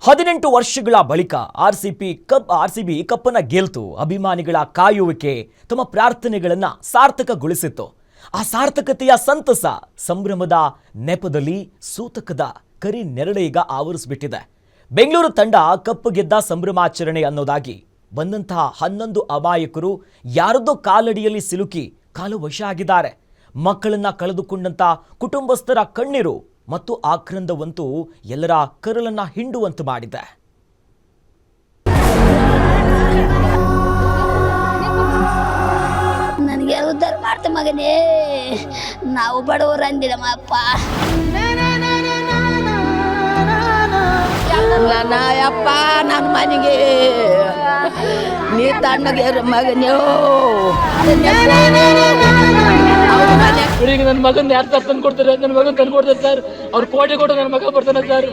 18 ವರ್ಷಗಳ ಬಳಿಕ ಆರ್ಸಿಬಿ ಕಪ್ಪನ್ನ ಗೆಲ್ತು. ಅಭಿಮಾನಿಗಳ ಕಾಯುವಿಕೆ ತಮ್ಮ ಪ್ರಾರ್ಥನೆಗಳನ್ನು ಸಾರ್ಥಕಗೊಳಿಸಿತ್ತು. ಆ ಸಾರ್ಥಕತೆಯ ಸಂತಸ ಸಂಭ್ರಮದ ನೆಪದಲ್ಲಿ ಸೂತಕದ ಕರಿ ನೆರಳು ಈಗ ಆವರಿಸಿಬಿಟ್ಟಿದೆ. ಬೆಂಗಳೂರು ತಂಡ ಕಪ್ ಗೆದ್ದ ಸಂಭ್ರಮಾಚರಣೆ ಅನ್ನೋದಾಗಿ ಬಂದಂತಹ 11 ಅಮಾಯಕರು ಯಾರದ್ದೋ ಕಾಲಡಿಯಲ್ಲಿ ಸಿಲುಕಿ ಕಾಲವಶ ಆಗಿದ್ದಾರೆ. ಮಕ್ಕಳನ್ನ ಕಳೆದುಕೊಂಡಂತ ಕುಟುಂಬಸ್ಥರ ಕಣ್ಣೀರು ಮತ್ತು ಆಕ್ರಂದವಂತೂ ಎಲ್ಲರ ಕರಳನ್ನ ಹಿಂಡುವಂತೆ ಮಾಡಿದೆ. ನನಗೆ ಉದ್ಧಾರ ಮಾಡ್ತ ಮಗನೇ, ನಾವು ಬಡವರು ಅಂದಿಲ್ಲಮ್ಮ ಅಪ್ಪ. ಅಪ್ಪ ನನ್ನ ಮನೆಗೆ ನೀ ತಣ್ಣಗೆ ಮಗನೇ. ಈಗ ನನ್ನ ಮಗನ ಯಾರು ಸರ್ ತಂದು ಕೊಡ್ತಾರೆ? ನನ್ನ ಮಗನ ತಂದು ಕೊಡ್ತಾರೆ ಸರ್. ಅವ್ರು ಕೋಟೆ ಕೊಟ್ಟು ನನ್ನ ಮಗ ಬರ್ತಾನೆ ಸರ್.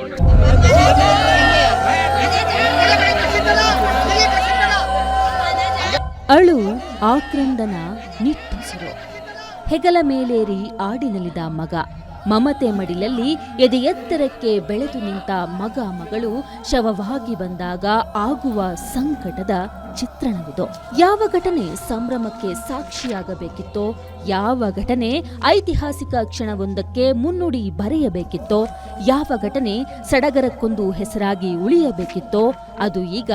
ಅಳು, ಆಕ್ರಂದನ, ನಿಟ್ಟುಸಿರು. ಹೆಗಲ ಮೇಲೇರಿ ಆಡಿನಲಿದ ಮಗ, ಮಮತೆ ಮಡಿಲಲ್ಲಿ ಎದೆ ಎತ್ತರಕ್ಕೆ ಬೆಳೆದು ನಿಂತ ಮಗ ಮಗಳು ಶವವಾಗಿ ಬಂದಾಗ ಆಗುವ ಸಂಕಟದ ಚಿತ್ರಣವಿದು. ಯಾವ ಘಟನೆ ಸಂಭ್ರಮಕ್ಕೆ ಸಾಕ್ಷಿಯಾಗಬೇಕಿತ್ತೋ, ಯಾವ ಘಟನೆ ಐತಿಹಾಸಿಕ ಕ್ಷಣವೊಂದಕ್ಕೆ ಮುನ್ನುಡಿ ಬರೆಯಬೇಕಿತ್ತೋ, ಯಾವ ಘಟನೆ ಸಡಗರಕ್ಕೊಂದು ಹೆಸರಾಗಿ ಉಳಿಯಬೇಕಿತ್ತೋ ಅದು ಈಗ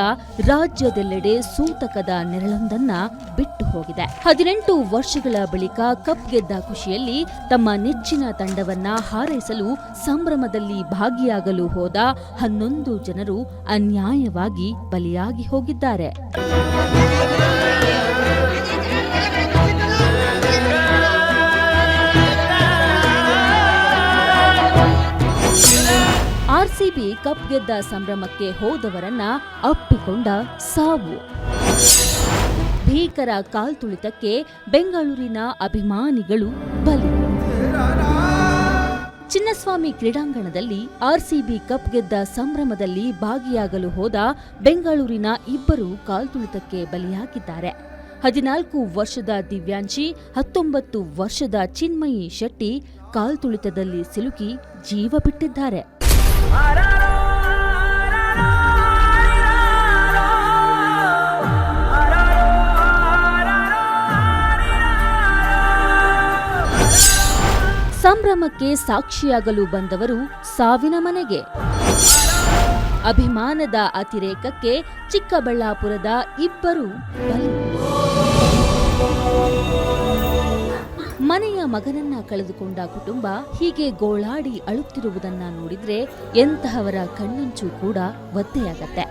ರಾಜ್ಯದೆಲ್ಲೆಡೆ ಸೂತಕದ ನೆರಳೊಂದನ್ನ ಬಿಟ್ಟು ಹೋಗಿದೆ. 18 ವರ್ಷಗಳ ಬಳಿಕ ಕಪ್ ಗೆದ್ದ ಖುಷಿಯಲ್ಲಿ ತಮ್ಮ ನೆಚ್ಚಿನ ತಂಡವನ್ನ ಹಾರೈಸಲು ಸಂಭ್ರಮದಲ್ಲಿ ಭಾಗಿಯಾಗಲು ಹೋದ 11 ಜನರು ಅನ್ಯಾಯವಾಗಿ ಬಲಿಯಾಗಿ ಹೋಗಿದ್ದಾರೆ. ಆರ್ಸಿಬಿ ಕಪ್ ಗೆದ್ದ ಸಂಭ್ರಮಕ್ಕೆ ಹೋದವರನ್ನ ಅಪ್ಪಿಕೊಂಡ ಸಾವು. ಭೀಕರ ಕಾಲ್ತುಳಿತಕ್ಕೆ ಬೆಂಗಳೂರಿನ ಅಭಿಮಾನಿಗಳು ಬಲಿ. ಚಿನ್ನಸ್ವಾಮಿ ಕ್ರೀಡಾಂಗಣದಲ್ಲಿ ಆರ್ಸಿಬಿ ಕಪ್ ಗೆದ್ದ ಸಂಭ್ರಮದಲ್ಲಿ ಭಾಗಿಯಾಗಲು ಹೋದ ಬೆಂಗಳೂರಿನ ಇಬ್ಬರು ಕಾಲ್ತುಳಿತಕ್ಕೆ ಬಲಿಯಾಗಿದ್ದಾರೆ. 14 ವರ್ಷದ ದಿವ್ಯಾಂಶಿ, 19 ವರ್ಷದ ಚಿನ್ಮಯಿ ಶೆಟ್ಟಿ ಕಾಲ್ತುಳಿತದಲ್ಲಿ ಸಿಲುಕಿ ಜೀವ ಬಿಟ್ಟಿದ್ದಾರೆ. ಸಂಭ್ರಮಕ್ಕೆ ಸಾಕ್ಷಿಯಾಗಲು ಬಂದವರು ಸಾವಿನ ಮನೆಗೆ. ಅಭಿಮಾನದ ಅತಿರೇಕಕ್ಕೆ ಚಿಕ್ಕಬಳ್ಳಾಪುರದ ಇಬ್ಬರು ಬಲಿ. ಮನೆಯ ಮಗನನ್ನ ಕಳೆದುಕೊಂಡ ಕುಟುಂಬ ಹೀಗೆ ಗೋಳಾಡಿ ಅಳುತ್ತಿರುವುದನ್ನ ನೋಡಿದ್ರೆ ಎಂತಹವರ ಕಣ್ಣಂಚು ಕೂಡ ಒದ್ದೆಯಾಗತ್ತೆ.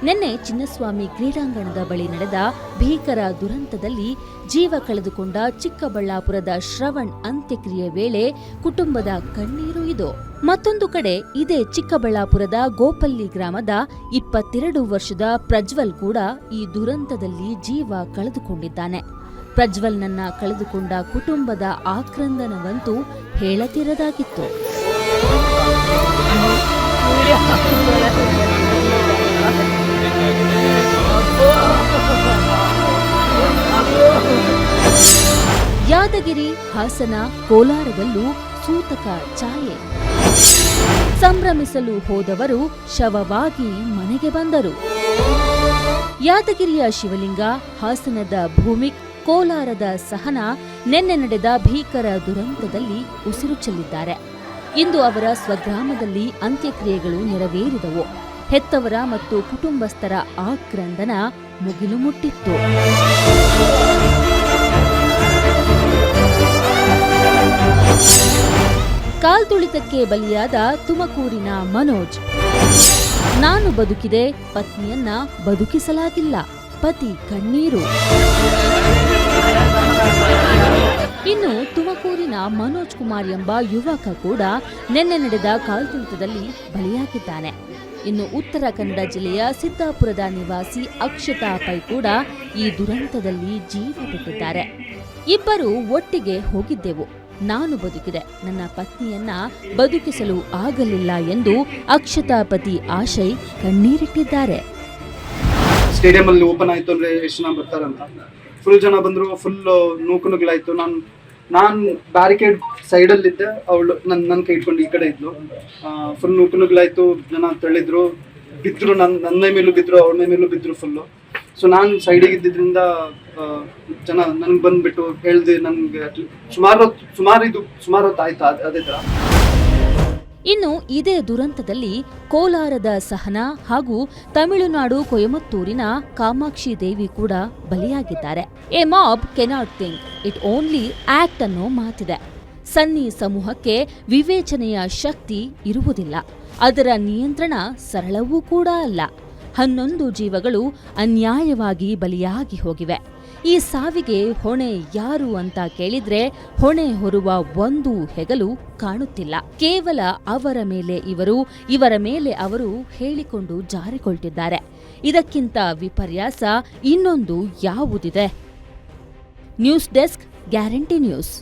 ನಿನ್ನೆ ಚಿನ್ನಸ್ವಾಮಿ ಕ್ರೀಡಾಂಗಣದ ಬಳಿ ನಡೆದ ಭೀಕರ ದುರಂತದಲ್ಲಿ ಜೀವ ಕಳೆದುಕೊಂಡ ಚಿಕ್ಕಬಳ್ಳಾಪುರದ ಶ್ರವಣ್ ಅಂತ್ಯಕ್ರಿಯೆ ವೇಳೆ ಕುಟುಂಬದ ಕಣ್ಣೀರು ಇದು. ಮತ್ತೊಂದು ಕಡೆ ಇದೇ ಚಿಕ್ಕಬಳ್ಳಾಪುರದ ಗೋಪಲ್ಲಿ ಗ್ರಾಮದ 22 ವರ್ಷದ ಪ್ರಜ್ವಲ್ ಕೂಡ ಈ ದುರಂತದಲ್ಲಿ ಜೀವ ಕಳೆದುಕೊಂಡಿದ್ದಾನೆ. ಪ್ರಜ್ವಲ್ನನ್ನ ಕಳೆದುಕೊಂಡ ಕುಟುಂಬದ ಆಕ್ರಂದನವಂತೂ ಹೇಳತಿರದಾಗಿತ್ತು. ಯಾದಗಿರಿ, ಹಾಸನ, ಕೋಲಾರದಲ್ಲೂ ಸೂತಕ ಛಾಯೆ. ಸಂಭ್ರಮಿಸಲು ಹೋದವರು ಶವವಾಗಿ ಮನೆಗೆ ಬಂದರು. ಯಾದಗಿರಿಯ ಶಿವಲಿಂಗ, ಹಾಸನದ ಭೂಮಿಕ್, ಕೋಲಾರದ ಸಹನಾ ನಿನ್ನೆ ನಡೆದ ಭೀಕರ ದುರಂತದಲ್ಲಿ ಉಸಿರು ಚೆಲ್ಲಿದ್ದಾರೆ. ಇಂದು ಅವರ ಸ್ವಗ್ರಾಮದಲ್ಲಿ ಅಂತ್ಯಕ್ರಿಯೆಗಳು ನೆರವೇರಿದವು. ಹೆತ್ತವರ ಮತ್ತು ಕುಟುಂಬಸ್ಥರ ಆಕ್ರಂದನ ಮುಗಿಲು ಮುಟ್ಟಿತ್ತು. ಕಾಲ್ತುಳಿತಕ್ಕೆ ಬಲಿಯಾದ ತುಮಕೂರಿನ ಮನೋಜ್. ನಾನು ಬದುಕಿದೆ, ಪತ್ನಿಯನ್ನ ಬದುಕಿಸಲಾಗಿಲ್ಲ, ಪತಿ ಕಣ್ಣೀರು. ಇನ್ನು ತುಮಕೂರಿನ ಮನೋಜ್ ಕುಮಾರ್ ಎಂಬ ಯುವಕ ಕೂಡ ನಿನ್ನೆ ನಡೆದ ಕಾಲ್ತುಳಿತದಲ್ಲಿ ಬಲಿಯಾಗಿದ್ದಾನೆ. ಇನ್ನು ಉತ್ತರ ಕನ್ನಡ ಜಿಲ್ಲೆಯ ಸಿದ್ದಾಪುರದ ನಿವಾಸಿ ಅಕ್ಷತಾ ಪೈ ಕೂಡ ಈ ದುರಂತದಲ್ಲಿ ಜೀವ ಬಿಟ್ಟಿದ್ದಾರೆ. ಇಬ್ಬರು ಒಟ್ಟಿಗೆ ಹೋಗಿದ್ದೆವು, ನಾನು ಬದುಕಿದೆ, ನನ್ನ ಪತ್ನಿಯನ್ನ ಬದುಕಿಸಲು ಆಗಲಿಲ್ಲ ಎಂದು ಅಕ್ಷತಾ ಪತಿ ಆಶಯ್ ಕಣ್ಣೀರಿಟ್ಟಿದ್ದಾರೆ. ಸ್ಟೇಡಿಯಂ ಅಲ್ಲಿ ಓಪನ್ ಆಯ್ತು ಅಂದ್ರೆ ಎಷ್ಟು ಜನ ಬರ್ತಾರಂತ ಫುಲ್ ಜನ ಬಂದ್ರು, ಫುಲ್ ನೂಕುನುಗ್ಲಾಯ್ತು. ನಾನು ಬ್ಯಾರಿಕೇಡ್ ಸೈಡಲ್ಲಿದ್ದೆ, ಅವಳು ನನ್ನ ಕೈ ಇಟ್ಕೊಂಡು ಈ ಕಡೆ ಇದ್ಲು. ಫುಲ್ ನೂಕುನುಗ್ಲಾಯ್ತು, ಜನ ತಳ್ಳಿದ್ರು, ಬಿದ್ರು, ನನ್ನ ಮೈ ಮೇಲೂ ಬಿದ್ರು, ಅವ್ರ ಮೈ ಮೇಲೂ ಬಿದ್ರು ಫುಲ್ಲು. ಸೊ ನಾನು ಸೈಡಿಗೆ ಇದ್ದಿದ್ರಿಂದ ಜನ ನನ್ಗೆ ಬಂದ್ಬಿಟ್ಟು ಹೇಳ್ದೆ, ನನ್ಗೆ ಸುಮಾರು ಹೊತ್ತು ಆಯ್ತು ಅದೇ ಥರ. ಇನ್ನು ಇದೇ ದುರಂತದಲ್ಲಿ ಕೋಲಾರದ ಸಹನಾ ಹಾಗೂ ತಮಿಳುನಾಡು ಕೊಯಮತ್ತೂರಿನ ಕಾಮಾಕ್ಷಿ ದೇವಿ ಕೂಡ ಬಲಿಯಾಗಿದ್ದಾರೆ. A mob cannot think, it only act ಅನ್ನೋ ಮಾತಿದೆ. ಸನ್ನಿ ಸಮೂಹಕ್ಕೆ ವಿವೇಚನೆಯ ಶಕ್ತಿ ಇರುವುದಿಲ್ಲ, ಅದರ ನಿಯಂತ್ರಣ ಸರಳವೂ ಕೂಡ ಅಲ್ಲ. 11 ಜೀವಗಳು ಅನ್ಯಾಯವಾಗಿ ಬಲಿಯಾಗಿ ಹೋಗಿವೆ. ಈ ಸಾವಿಗೆ ಹೊಣೆ ಯಾರು ಅಂತ ಕೇಳಿದ್ರೆ ಹೊಣೆ ಹೊರುವ ಒಂದು ಹೆಗಲು ಕಾಣುತ್ತಿಲ್ಲ. ಕೇವಲ ಅವರ ಮೇಲೆ ಇವರ ಮೇಲೆ ಅವರು ಹೇಳಿಕೊಂಡು ಜಾರಿಕೊಳ್ತಿದ್ದಾರೆ. ಇದಕ್ಕಿಂತ ವಿಪರ್ಯಾಸ ಇನ್ನೊಂದು ಯಾವುದಿದೆ? News desk, guarantee news.